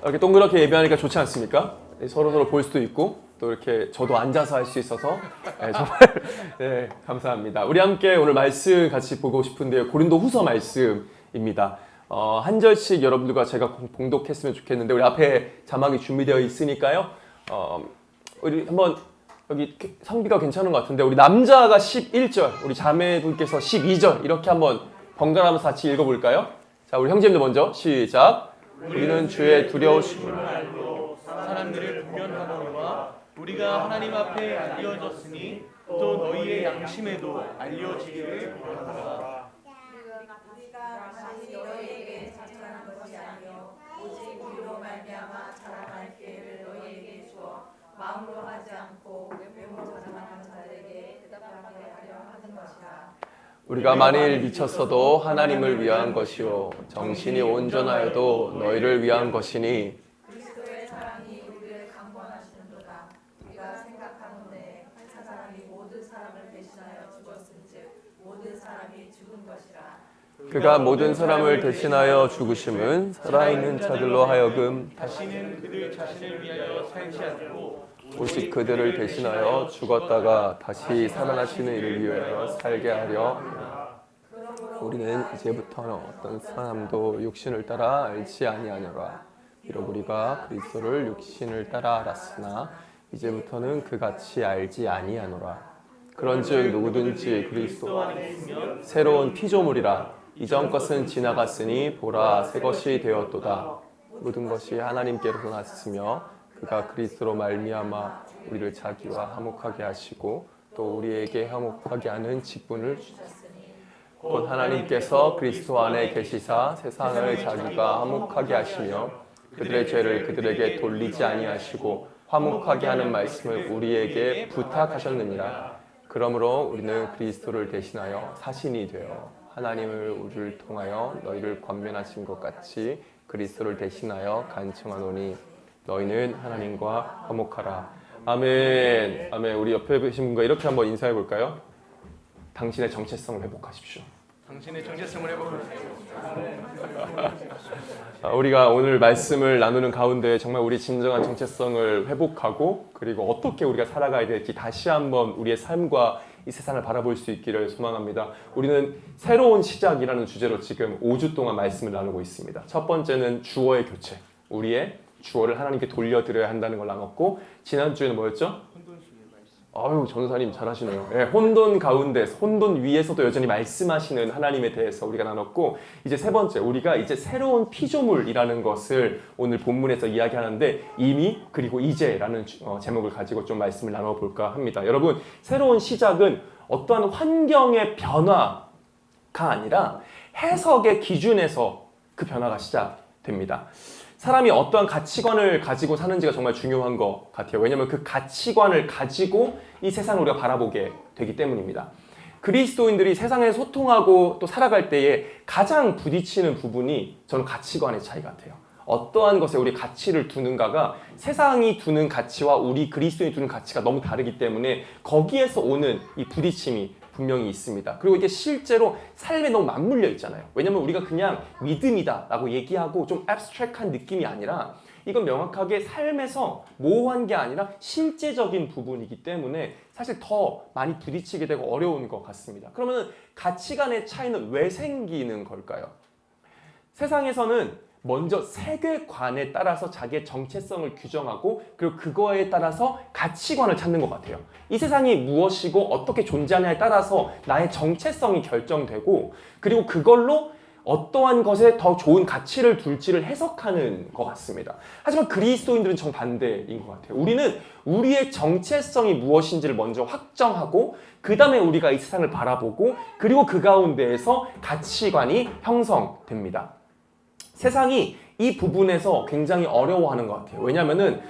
이렇게 동그랗게 예배하니까 좋지 않습니까? 서로 볼 수도 있고 또 이렇게 저도 앉아서 할 수 있어서 정말 네, 감사합니다. 우리 함께 오늘 말씀 같이 보고 싶은데요. 고린도후서 말씀입니다. 한 절씩 여러분들과 제가 봉독했으면 좋겠는데 우리 앞에 자막이 준비되어 있으니까요. 우리 한번 여기 성비가 괜찮은 것 같은데 우리 남자가 11절, 우리 자매분께서 12절 이렇게 한번 번갈아가면서 같이 읽어볼까요? 자, 우리 형제님들 먼저 시작. 우리는 주의 두려우심을 알고 사람들을 분별하거니와 우리가 하나님 앞에 알려졌으니 또 너희의 양심에도 알려지기를 바란다. 우리가 다시 너희에게 자처하는 것이 아니요 오직 우리로 말미암아 자랑할 기회를 너희에게 주어 마음으로 하지 않고 외모 자랑하는 자들에게 대답하게 하려 하는 것이라. 우리가 만일 미쳤어도 하나님을 위한 것이요 정신이 온전하여도 너희를 위한 것이니 그리스도의 사랑이 우리를 강권하시는도다. 우리가 생각하는데 한 사람이 모든 사람을 대신하여 죽었은즉 모든 사람이 죽은 것이라. 그가 모든 사람을 대신하여 죽으심은 살아있는 자들로 하여금 다시는 그들 자신을 위하여 살지 않고 오직 그들을 대신하여 죽었다가 다시 살아나시는 이를 위하여 살게 하려. 우리는 이제부터는 어떤 사람도 육신을 따라 알지 아니하노라. 비록 우리가 그리스도를 육신을 따라 알았으나 이제부터는 그같이 알지 아니하노라. 그런즉 누구든지 그리스도 안에 있으면 새로운 피조물이라. 이전 것은 지나갔으니 보라 새 것이 되었도다. 모든 것이 하나님께로서 났으며 그가 그리스도로 말미암아 우리를 자기와 화목하게 하시고 또 우리에게 화목하게 하는 직분을 주셨으니 곧 하나님께서 그리스도 안에 계시사 세상을 자기가 화목하게 하시며 그들의 죄를 그들에게 돌리지 아니하시고 화목하게 하는 말씀을 우리에게 부탁하셨느니라. 그러므로 우리는 그리스도를 대신하여 사신이 되어 하나님을 우리를 통하여 너희를 권면하신 것 같이 그리스도를 대신하여 간청하노니 너희는 하나님과 화목하라. 아멘. 아멘. 우리 옆에 계신 분과 이렇게 한번 인사해 볼까요? 당신의 정체성을 회복하십시오. 당신의 정체성을 회복하세요. 우리가 오늘 말씀을 나누는 가운데 정말 우리 진정한 정체성을 회복하고 그리고 어떻게 우리가 살아가야 될지 다시 한번 우리의 삶과 이 세상을 바라볼 수 있기를 소망합니다. 우리는 새로운 시작이라는 주제로 지금 5주 동안 말씀을 나누고 있습니다. 첫 번째는 주어의 교체. 우리의 주어를 하나님께 돌려드려야 한다는 걸 나눴고 지난주에는 뭐였죠? 아유 전사님 잘하시네요. 네, 혼돈 가운데, 혼돈 위에서도 여전히 말씀하시는 하나님에 대해서 우리가 나눴고 이제 세 번째, 우리가 이제 새로운 피조물이라는 것을 오늘 본문에서 이야기하는데 이미 그리고 이제라는 제목을 가지고 좀 말씀을 나눠볼까 합니다. 여러분, 새로운 시작은 어떠한 환경의 변화가 아니라 해석의 기준에서 그 변화가 시작됩니다. 사람이 어떠한 가치관을 가지고 사는지가 정말 중요한 것 같아요. 왜냐하면 그 가치관을 가지고 이 세상을 우리가 바라보게 되기 때문입니다. 그리스도인들이 세상에 소통하고 또 살아갈 때에 가장 부딪히는 부분이 저는 가치관의 차이 같아요. 어떠한 것에 우리 가치를 두는가가 세상이 두는 가치와 우리 그리스도인이 두는 가치가 너무 다르기 때문에 거기에서 오는 이 부딪힘이 분명히 있습니다. 그리고 이게 실제로 삶에 너무 맞물려 있잖아요. 왜냐면 우리가 그냥 믿음이다 라고 얘기하고 좀 abstract한 느낌이 아니라 이건 명확하게 삶에서 모호한 게 아니라 실제적인 부분이기 때문에 사실 더 많이 부딪히게 되고 어려운 것 같습니다. 그러면 가치관의 차이는 왜 생기는 걸까요? 세상에서는 먼저 세계관에 따라서 자기의 정체성을 규정하고 그리고 그거에 따라서 가치관을 찾는 것 같아요. 이 세상이 무엇이고 어떻게 존재하냐에 따라서 나의 정체성이 결정되고 그리고 그걸로 어떠한 것에 더 좋은 가치를 둘지를 해석하는 것 같습니다. 하지만 그리스도인들은 정반대인 것 같아요. 우리는 우리의 정체성이 무엇인지를 먼저 확정하고 그 다음에 우리가 이 세상을 바라보고 그리고 그 가운데에서 가치관이 형성됩니다. 세상이 이 부분에서 굉장히 어려워하는 것 같아요. 왜냐하면은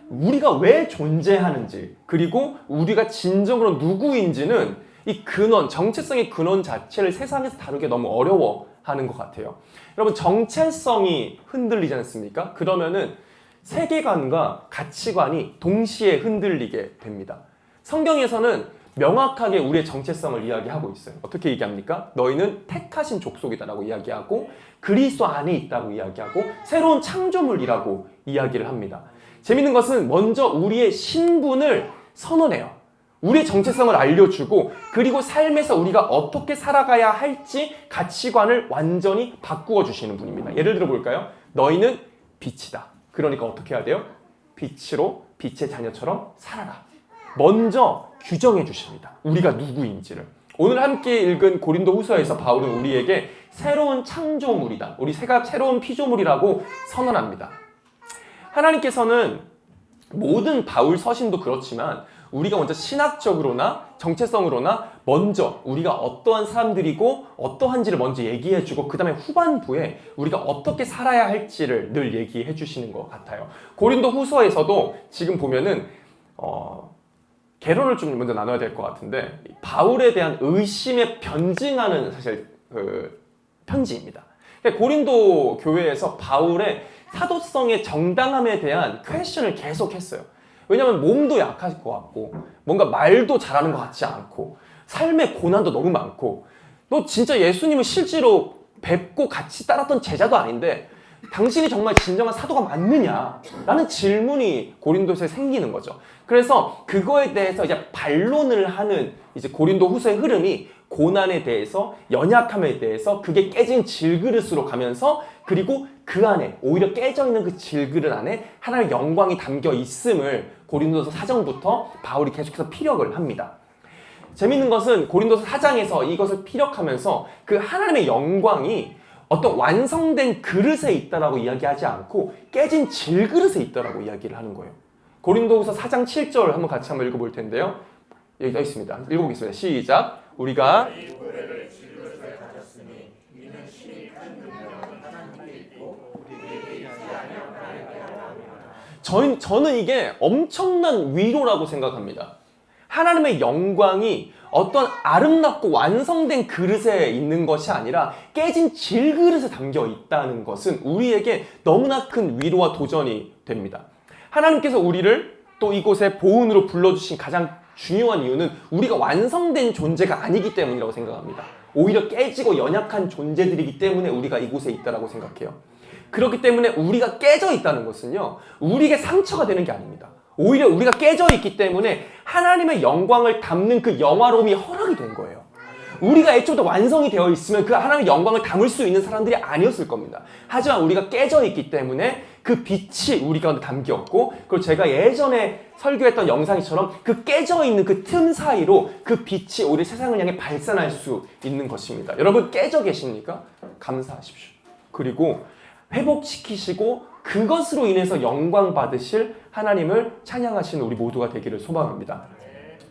우리가 왜 존재하는지 그리고 우리가 진정으로 누구인지는 이 근원, 정체성의 근원 자체를 세상에서 다루기 너무 어려워하는 것 같아요. 여러분, 정체성이 흔들리지 않습니까? 그러면은 세계관과 가치관이 동시에 흔들리게 됩니다. 성경에서는 명확하게 우리의 정체성을 이야기하고 있어요. 어떻게 얘기합니까? 너희는 택하신 족속이다라고 이야기하고 그리스도 안에 있다고 이야기하고 새로운 창조물이라고 이야기를 합니다. 재밌는 것은 먼저 우리의 신분을 선언해요. 우리의 정체성을 알려주고 그리고 삶에서 우리가 어떻게 살아가야 할지 가치관을 완전히 바꾸어 주시는 분입니다. 예를 들어 볼까요? 너희는 빛이다. 그러니까 어떻게 해야 돼요? 빛으로 빛의 자녀처럼 살아라. 먼저 규정해 주십니다. 우리가 누구인지를. 오늘 함께 읽은 고린도 후서에서 바울은 우리에게 새로운 창조물이다. 우리 새로운 피조물이라고 선언합니다. 하나님께서는 모든 바울 서신도 그렇지만 우리가 먼저 신학적으로나 정체성으로나 먼저 우리가 어떠한 사람들이고 어떠한지를 먼저 얘기해주고 그 다음에 후반부에 우리가 어떻게 살아야 할지를 늘 얘기해 주시는 것 같아요. 고린도 후서에서도 지금 보면은 개론을 좀 먼저 나눠야 될 것 같은데 바울에 대한 의심에 변증하는 사실 편지입니다. 고린도 교회에서 바울의 사도성의 정당함에 대한 퀘스천을 계속 했어요. 왜냐하면 몸도 약할 것 같고 뭔가 말도 잘하는 것 같지 않고 삶의 고난도 너무 많고 너 진짜 예수님을 실제로 뵙고 같이 따랐던 제자도 아닌데 당신이 정말 진정한 사도가 맞느냐? 라는 질문이 고린도서에 생기는 거죠. 그래서 그거에 대해서 이제 반론을 하는 이제 고린도 후서의 흐름이 고난에 대해서, 연약함에 대해서 그게 깨진 질그릇으로 가면서 그리고 그 안에 오히려 깨져 있는 그 질그릇 안에 하나님의 영광이 담겨 있음을 고린도서 4장부터 바울이 계속해서 피력을 합니다. 재밌는 것은 고린도서 4장에서 이것을 피력하면서 그 하나님의 영광이 어떤 완성된 그릇에 있다라고 이야기하지 않고 깨진 질그릇에 있다라고 이야기를 하는 거예요. 고린도후서 4장 7절 한번 같이 한번 읽어볼 텐데요. 여기 써 있습니다. 읽어보겠습니다. 시작. 우리가 저는 이게 엄청난 위로라고 생각합니다. 하나님의 영광이 어떤 아름답고 완성된 그릇에 있는 것이 아니라 깨진 질그릇에 담겨 있다는 것은 우리에게 너무나 큰 위로와 도전이 됩니다. 하나님께서 우리를 또 이곳에 보은으로 불러주신 가장 중요한 이유는 우리가 완성된 존재가 아니기 때문이라고 생각합니다. 오히려 깨지고 연약한 존재들이기 때문에 우리가 이곳에 있다고 생각해요. 그렇기 때문에 우리가 깨져 있다는 것은요, 우리에게 상처가 되는 게 아닙니다. 오히려 우리가 깨져 있기 때문에 하나님의 영광을 담는 그 영화로움이 허락이 된 거예요. 우리가 애초부터 완성이 되어 있으면 그 하나님의 영광을 담을 수 있는 사람들이 아니었을 겁니다. 하지만 우리가 깨져 있기 때문에 그 빛이 우리 가운데 담겼고, 그리고 제가 예전에 설교했던 영상처럼 그 깨져 있는 그 틈 사이로 그 빛이 우리 세상을 향해 발산할 수 있는 것입니다. 여러분 깨져 계십니까? 감사하십시오. 그리고 회복시키시고 그것으로 인해서 영광 받으실 하나님을 찬양하시는 우리 모두가 되기를 소망합니다.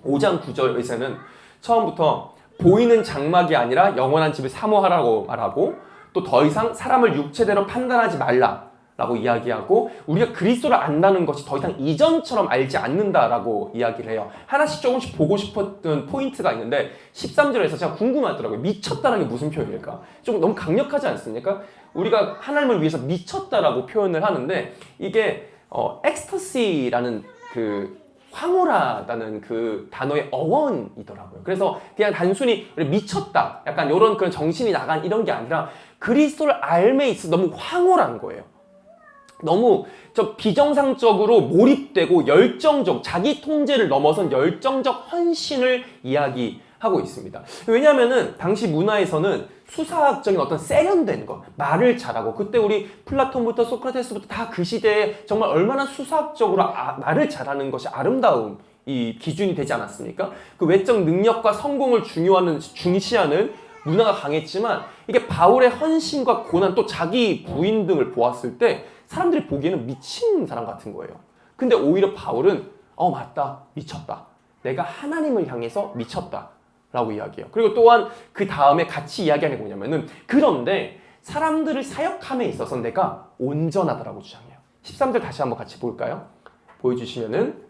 5장 9절에서는 처음부터 보이는 장막이 아니라 영원한 집을 사모하라고 말하고, 또 더 이상 사람을 육체대로 판단하지 말라라고 이야기하고, 우리가 그리스도를 안다는 것이 더 이상 이전처럼 알지 않는다라고 이야기를 해요. 하나씩 조금씩 보고 싶었던 포인트가 있는데 13절에서 제가 궁금하더라고요. 미쳤다는 게 무슨 표현일까? 좀 너무 강력하지 않습니까? 우리가 하나님을 위해서 미쳤다라고 표현을 하는데 이게 엑스터시라는 그 황홀하다는 그 단어의 어원이더라고요. 그래서 그냥 단순히 미쳤다, 약간 이런 그런 정신이 나간 이런 게 아니라 그리스도를 알매 있어 너무 황홀한 거예요. 너무 비정상적으로 몰입되고 열정적, 자기 통제를 넘어선 열정적 헌신을 이야기하고 있습니다. 왜냐하면은 당시 문화에서는 수사학적인 어떤 세련된 것, 말을 잘하고, 그때 우리 플라톤부터 소크라테스부터 다 그 시대에 정말 얼마나 수사학적으로 말을 잘하는 것이 아름다움, 이 기준이 되지 않았습니까? 그 외적 능력과 성공을 중시하는 문화가 강했지만, 이게 바울의 헌신과 고난, 또 자기 부인 등을 보았을 때 사람들이 보기에는 미친 사람 같은 거예요. 근데 오히려 바울은 맞다, 미쳤다, 내가 하나님을 향해서 미쳤다 라고 이야기해요. 그리고 또한 그 다음에 같이 이야기하는 게 뭐냐면은, 그런데 사람들을 사역함에 있어서 내가 온전하다라고 주장해요. 13절 다시 한번 같이 볼까요? 보여주시면은,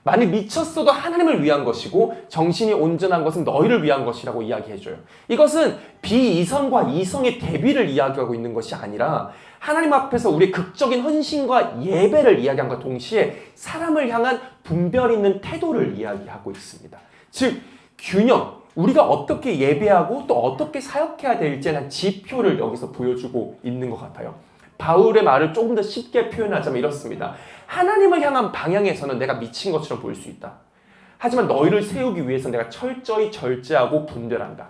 만일 미쳤어도 하나님을 위한 것이고 정신이 온전한 것은 너희를 위한 것이라고 이야기해줘요. 이것은 비이성과 이성의 대비를 이야기하고 있는 것이 아니라 하나님 앞에서 우리의 극적인 헌신과 예배를 이야기함과 동시에 사람을 향한 분별 있는 태도를 이야기하고 있습니다. 즉 균형, 우리가 어떻게 예배하고 또 어떻게 사역해야 될지에 대한 지표를 여기서 보여주고 있는 것 같아요. 바울의 말을 조금 더 쉽게 표현하자면 이렇습니다. 하나님을 향한 방향에서는 내가 미친 것처럼 보일 수 있다. 하지만 너희를 세우기 위해서 내가 철저히 절제하고 분별한다.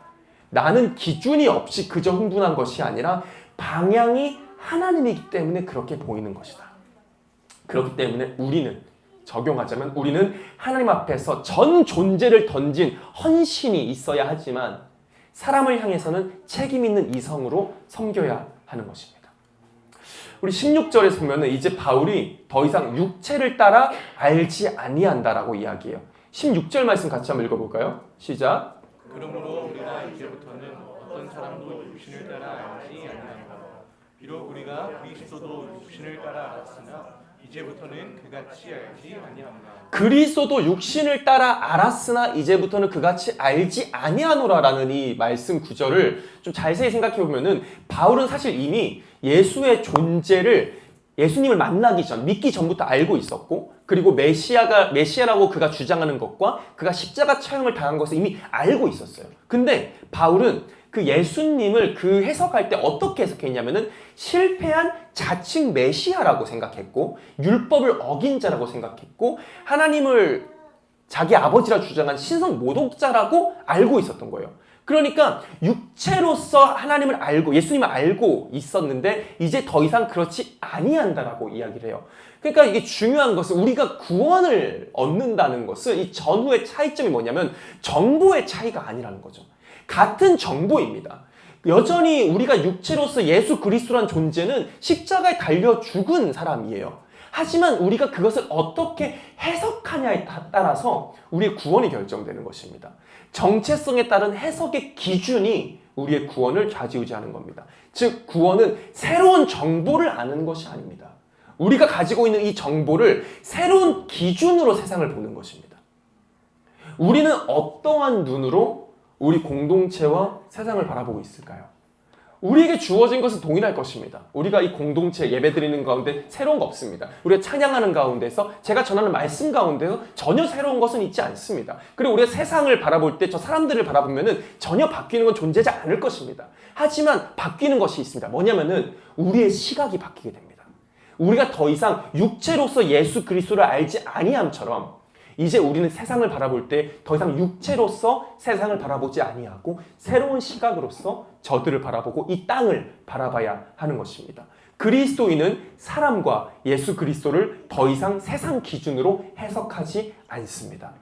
나는 기준이 없이 그저 흥분한 것이 아니라 방향이 하나님이기 때문에 그렇게 보이는 것이다. 그렇기 때문에 적용하자면 우리는 하나님 앞에서 전 존재를 던진 헌신이 있어야 하지만 사람을 향해서는 책임 있는 이성으로 섬겨야 하는 것입니다. 우리 16절에 보면은 이제 바울이 더 이상 육체를 따라 알지 아니한다라고 이야기해요. 16절 말씀 같이 한번 읽어볼까요? 시작. 그러므로 우리가 이제부터는 어떤 사람도 육신을 따라 알지 아니하노라. 비록 우리가 그리스도도 육신을 따라 알았으나 이제부터는 그같이 알지 아니하노라. 그리스도도 육신을 따라 알았으나 이제부터는 그같이 알지 아니하노라라는 이 말씀 구절을 좀 자세히 생각해 보면은 바울은 사실 이미 예수의 존재를 예수님을 만나기 전, 믿기 전부터 알고 있었고, 그리고 메시아라고 그가 주장하는 것과 그가 십자가 처형을 당한 것을 이미 알고 있었어요. 근데 바울은 그 예수님을 그 해석할 때 어떻게 해석했냐면은 실패한 자칭 메시아라고 생각했고, 율법을 어긴 자라고 생각했고, 하나님을 자기 아버지라 주장한 신성 모독자라고 알고 있었던 거예요. 그러니까 육체로서 하나님을 알고 예수님을 알고 있었는데 이제 더 이상 그렇지 아니한다라고 이야기를 해요. 그러니까 이게 중요한 것은 우리가 구원을 얻는다는 것은 이 전후의 차이점이 뭐냐면 정보의 차이가 아니라는 거죠. 같은 정보입니다. 여전히 우리가 육체로서 예수 그리스도란 존재는 십자가에 달려 죽은 사람이에요. 하지만 우리가 그것을 어떻게 해석하냐에 따라서 우리의 구원이 결정되는 것입니다. 정체성에 따른 해석의 기준이 우리의 구원을 좌지우지하는 겁니다. 즉 구원은 새로운 정보를 아는 것이 아닙니다. 우리가 가지고 있는 이 정보를 새로운 기준으로 세상을 보는 것입니다. 우리는 어떠한 눈으로 우리 공동체와 세상을 바라보고 있을까요? 우리에게 주어진 것은 동일할 것입니다. 우리가 이 공동체 예배드리는 가운데 새로운 거 없습니다. 우리가 찬양하는 가운데서 제가 전하는 말씀 가운데서 전혀 새로운 것은 있지 않습니다. 그리고 우리가 세상을 바라볼 때 저 사람들을 바라보면은 전혀 바뀌는 건 존재하지 않을 것입니다. 하지만 바뀌는 것이 있습니다. 뭐냐면은 우리의 시각이 바뀌게 됩니다. 우리가 더 이상 육체로서 예수 그리스도를 알지 아니함처럼 이제 우리는 세상을 바라볼 때 더 이상 육체로서 세상을 바라보지 아니하고 새로운 시각으로서 저들을 바라보고 이 땅을 바라봐야 하는 것입니다. 그리스도인은 사람과 예수 그리스도를 더 이상 세상 기준으로 해석하지 않습니다.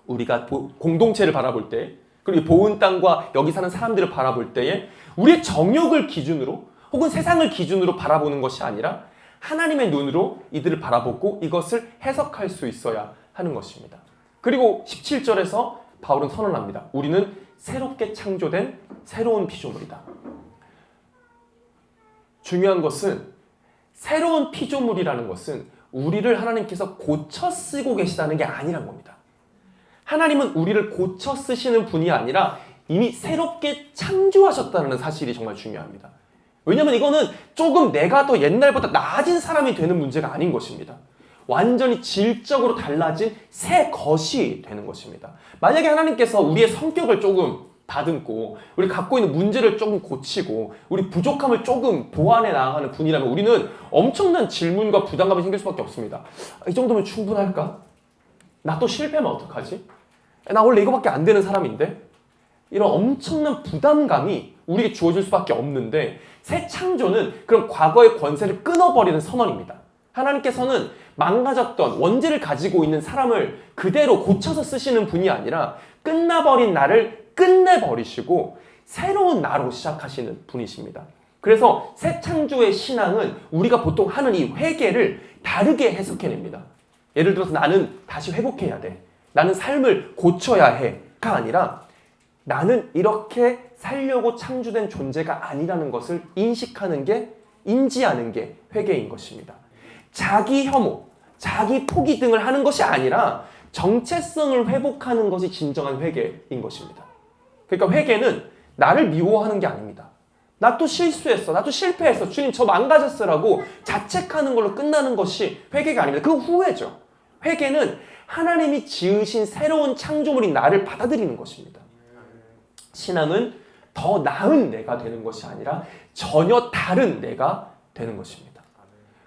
우리가 공동체를 바라볼 때 그리고 보은 땅과 여기 사는 사람들을 바라볼 때에 우리의 정욕을 기준으로 혹은 세상을 기준으로 바라보는 것이 아니라 하나님의 눈으로 이들을 바라보고 이것을 해석할 수 있어야 하는 것입니다. 그리고 17절에서 바울은 선언합니다. 우리는 새롭게 창조된 새로운 피조물이다. 중요한 것은 새로운 피조물이라는 것은 우리를 하나님께서 고쳐 쓰고 계시다는 게 아니란 겁니다. 하나님은 우리를 고쳐 쓰시는 분이 아니라 이미 새롭게 창조하셨다는 사실이 정말 중요합니다. 왜냐하면 이거는 조금 내가 더 옛날보다 나아진 사람이 되는 문제가 아닌 것입니다. 완전히 질적으로 달라진 새 것이 되는 것입니다. 만약에 하나님께서 우리의 성격을 조금 다듬고 우리 갖고 있는 문제를 조금 고치고 우리 부족함을 조금 보완해 나가는 분이라면 우리는 엄청난 질문과 부담감이 생길 수밖에 없습니다. 이 정도면 충분할까? 나 또 실패하면 어떡하지? 나 원래 이거밖에 안 되는 사람인데? 이런 엄청난 부담감이 우리에게 주어질 수밖에 없는데 새 창조는 그런 과거의 권세를 끊어버리는 선언입니다. 하나님께서는 망가졌던 원죄를 가지고 있는 사람을 그대로 고쳐서 쓰시는 분이 아니라 끝나버린 나를 끝내버리시고 새로운 나로 시작하시는 분이십니다. 그래서 새 창조의 신앙은 우리가 보통 하는 이 회개를 다르게 해석해냅니다. 예를 들어서 나는 다시 회복해야 돼. 나는 삶을 고쳐야 해가 아니라 나는 이렇게 살려고 창조된 존재가 아니라는 것을 인식하는 게, 인지하는 게 회개인 것입니다. 자기 혐오, 자기 포기 등을 하는 것이 아니라 정체성을 회복하는 것이 진정한 회개인 것입니다. 그러니까 회개는 나를 미워하는 게 아닙니다. 나 또 실수했어, 나 또 실패했어, 주님 저 망가졌어라고 자책하는 걸로 끝나는 것이 회개가 아닙니다. 그건 후회죠. 회개는 하나님이 지으신 새로운 창조물인 나를 받아들이는 것입니다. 신앙은 더 나은 내가 되는 것이 아니라 전혀 다른 내가 되는 것입니다.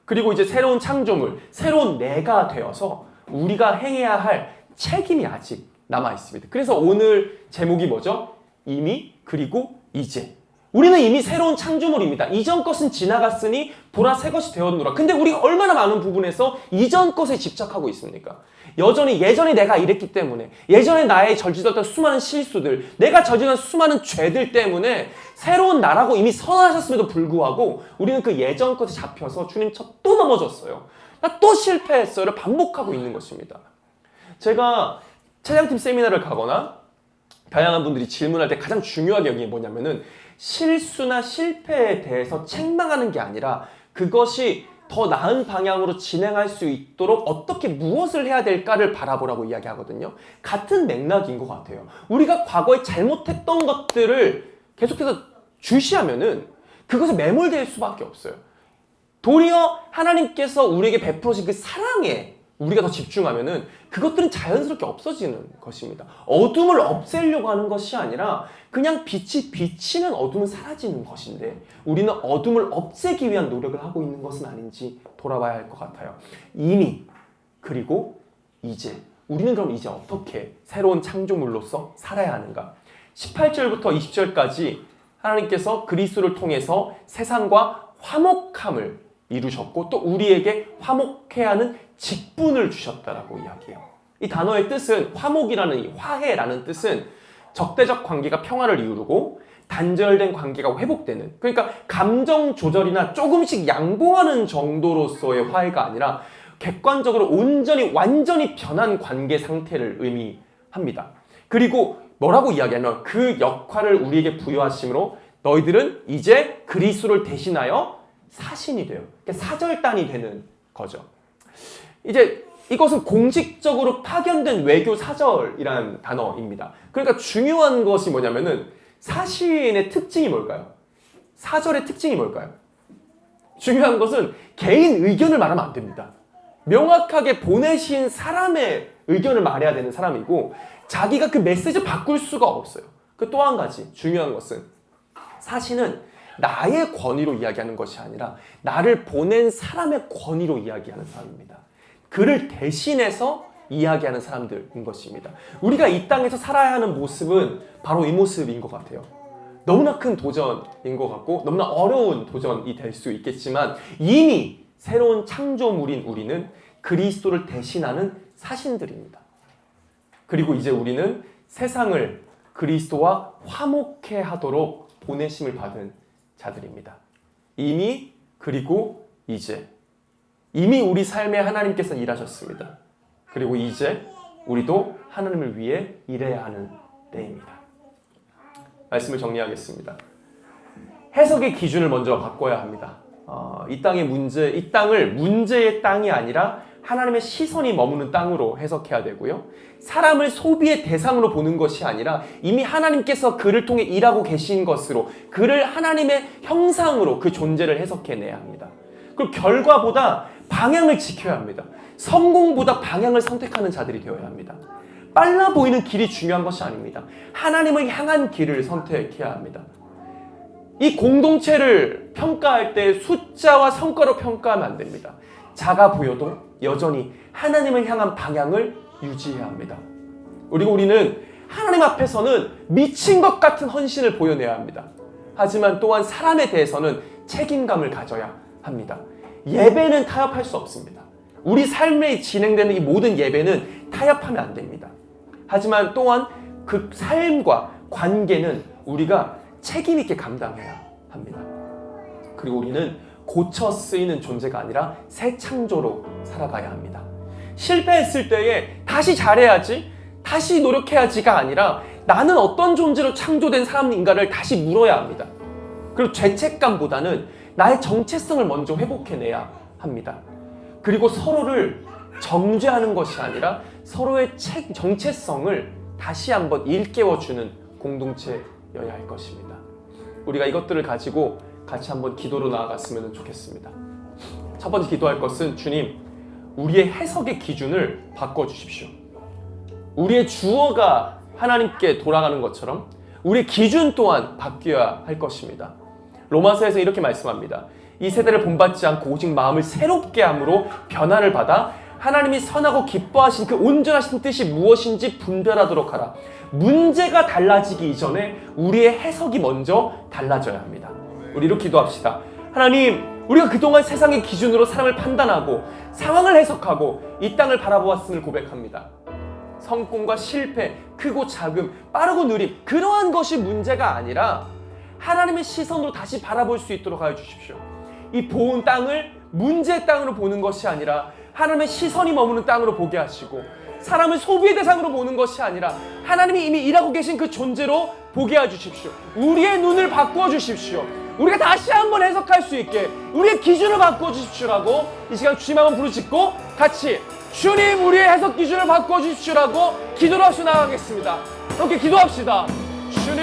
그리고 이제 새로운 창조물, 새로운 내가 되어서 우리가 행해야 할 책임이 아직 남아 있습니다. 그래서 오늘 제목이 뭐죠? 이미 그리고 이제. 우리는 이미 새로운 창조물입니다. 이전 것은 지나갔으니 보라 새 것이 되었노라. 근데 우리가 얼마나 많은 부분에서 이전 것에 집착하고 있습니까? 여전히 예전에 내가 이랬기 때문에, 예전에 나의 저질렀던 수많은 실수들, 내가 저지른 수많은 죄들 때문에 새로운 나라고 이미 선언하셨음에도 불구하고 우리는 그 예전 것에 잡혀서 주님 저 또 넘어졌어요. 나 또 실패했어요를 반복하고 있는 것입니다. 제가 차장팀 세미나를 가거나 다양한 분들이 질문할 때 가장 중요하게 여기는 뭐냐면은 실수나 실패에 대해서 책망하는 게 아니라 그것이 더 나은 방향으로 진행할 수 있도록 어떻게 무엇을 해야 될까를 바라보라고 이야기하거든요. 같은 맥락인 것 같아요. 우리가 과거에 잘못했던 것들을 계속해서 주시하면은 그것에 매몰될 수밖에 없어요. 도리어 하나님께서 우리에게 베풀어진 그 사랑에 우리가 더 집중하면은 그것들은 자연스럽게 없어지는 것입니다. 어둠을 없애려고 하는 것이 아니라 그냥 빛이 비치면 어둠은 사라지는 것인데 우리는 어둠을 없애기 위한 노력을 하고 있는 것은 아닌지 돌아봐야 할 것 같아요. 이미 그리고 이제 우리는 그럼 이제 어떻게 새로운 창조물로서 살아야 하는가? 18절부터 20절까지 하나님께서 그리스도를 통해서 세상과 화목함을 이루셨고 또 우리에게 화목해야 하는 직분을 주셨다라고 이야기해요. 이 단어의 뜻은 화목이라는 이 화해라는 뜻은 적대적 관계가 평화를 이루고 단절된 관계가 회복되는, 그러니까 감정 조절이나 조금씩 양보하는 정도로서의 화해가 아니라 객관적으로 온전히 완전히 변한 관계 상태를 의미합니다. 그리고 뭐라고 이야기하냐면 그 역할을 우리에게 부여하심으로 너희들은 이제 그리스도를 대신하여 사신이 돼요. 사절단이 되는 거죠. 이제 이것은 공식적으로 파견된 외교 사절이라는 단어입니다. 그러니까 중요한 것이 뭐냐면은 사신의 특징이 뭘까요? 사절의 특징이 뭘까요? 중요한 것은 개인 의견을 말하면 안 됩니다. 명확하게 보내신 사람의 의견을 말해야 되는 사람이고 자기가 그 메시지를 바꿀 수가 없어요. 그 또 한 가지 중요한 것은 사신은 나의 권위로 이야기하는 것이 아니라 나를 보낸 사람의 권위로 이야기하는 사람입니다. 그를 대신해서 이야기하는 사람들인 것입니다. 우리가 이 땅에서 살아야 하는 모습은 바로 이 모습인 것 같아요. 너무나 큰 도전인 것 같고 너무나 어려운 도전이 될 수 있겠지만 이미 새로운 창조물인 우리는 그리스도를 대신하는 사신들입니다. 그리고 이제 우리는 세상을 그리스도와 화목해 하도록 보내심을 받은 자들입니다. 이미 그리고 이제 이미 우리 삶에 하나님께서 일하셨습니다. 그리고 이제 우리도 하나님을 위해 일해야 하는 때입니다. 말씀을 정리하겠습니다. 해석의 기준을 먼저 바꿔야 합니다. 이 땅을 문제의 땅이 아니라 하나님의 시선이 머무는 땅으로 해석해야 되고요. 사람을 소비의 대상으로 보는 것이 아니라 이미 하나님께서 그를 통해 일하고 계신 것으로 그를 하나님의 형상으로 그 존재를 해석해내야 합니다. 그리고 결과보다 방향을 지켜야 합니다. 성공보다 방향을 선택하는 자들이 되어야 합니다. 빨라 보이는 길이 중요한 것이 아닙니다. 하나님을 향한 길을 선택해야 합니다. 이 공동체를 평가할 때 숫자와 성과로 평가하면 안 됩니다. 작아 보여도 여전히 하나님을 향한 방향을 유지해야 합니다. 그리고 우리는 하나님 앞에서는 미친 것 같은 헌신을 보여내야 합니다. 하지만 또한 사람에 대해서는 책임감을 가져야 합니다. 예배는 타협할 수 없습니다. 우리 삶에 진행되는 이 모든 예배는 타협하면 안 됩니다. 하지만 또한 그 삶과 관계는 우리가 책임 있게 감당해야 합니다. 그리고 우리는 고쳐 쓰이는 존재가 아니라 새 창조로 살아가야 합니다. 실패했을 때에 다시 잘해야지, 다시 노력해야지가 아니라 나는 어떤 존재로 창조된 사람인가를 다시 물어야 합니다. 그리고 죄책감보다는 나의 정체성을 먼저 회복해내야 합니다. 그리고 서로를 정죄하는 것이 아니라 서로의 정체성을 다시 한번 일깨워주는 공동체여야 할 것입니다. 우리가 이것들을 가지고 같이 한번 기도로 나아갔으면 좋겠습니다. 첫 번째 기도할 것은 주님, 우리의 해석의 기준을 바꿔주십시오. 우리의 주어가 하나님께 돌아가는 것처럼 우리의 기준 또한 바뀌어야 할 것입니다. 로마서에서 이렇게 말씀합니다. 이 세대를 본받지 않고 오직 마음을 새롭게 함으로 변화를 받아 하나님이 선하고 기뻐하신 그 온전하신 뜻이 무엇인지 분별하도록 하라. 문제가 달라지기 이전에 우리의 해석이 먼저 달라져야 합니다. 우리 이렇게 기도합시다. 하나님, 우리가 그동안 세상의 기준으로 사람을 판단하고 상황을 해석하고 이 땅을 바라보았음을 고백합니다. 성공과 실패, 크고 작음, 빠르고 느림, 그러한 것이 문제가 아니라 하나님의 시선으로 다시 바라볼 수 있도록 하여 주십시오. 이 보은 땅을 문제의 땅으로 보는 것이 아니라 하나님의 시선이 머무는 땅으로 보게 하시고, 사람을 소비의 대상으로 보는 것이 아니라 하나님이 이미 일하고 계신 그 존재로 보게 해주십시오. 우리의 눈을 바꾸어 주십시오. 우리가 다시 한번 해석할 수 있게 우리의 기준을 바꾸어 주십시오라고 이 시간 주님 한번 부르짖고 같이 주님, 우리의 해석 기준을 바꾸어 주십시오라고 기도를 하시고 나가겠습니다. 이렇게 기도합시다. 주님,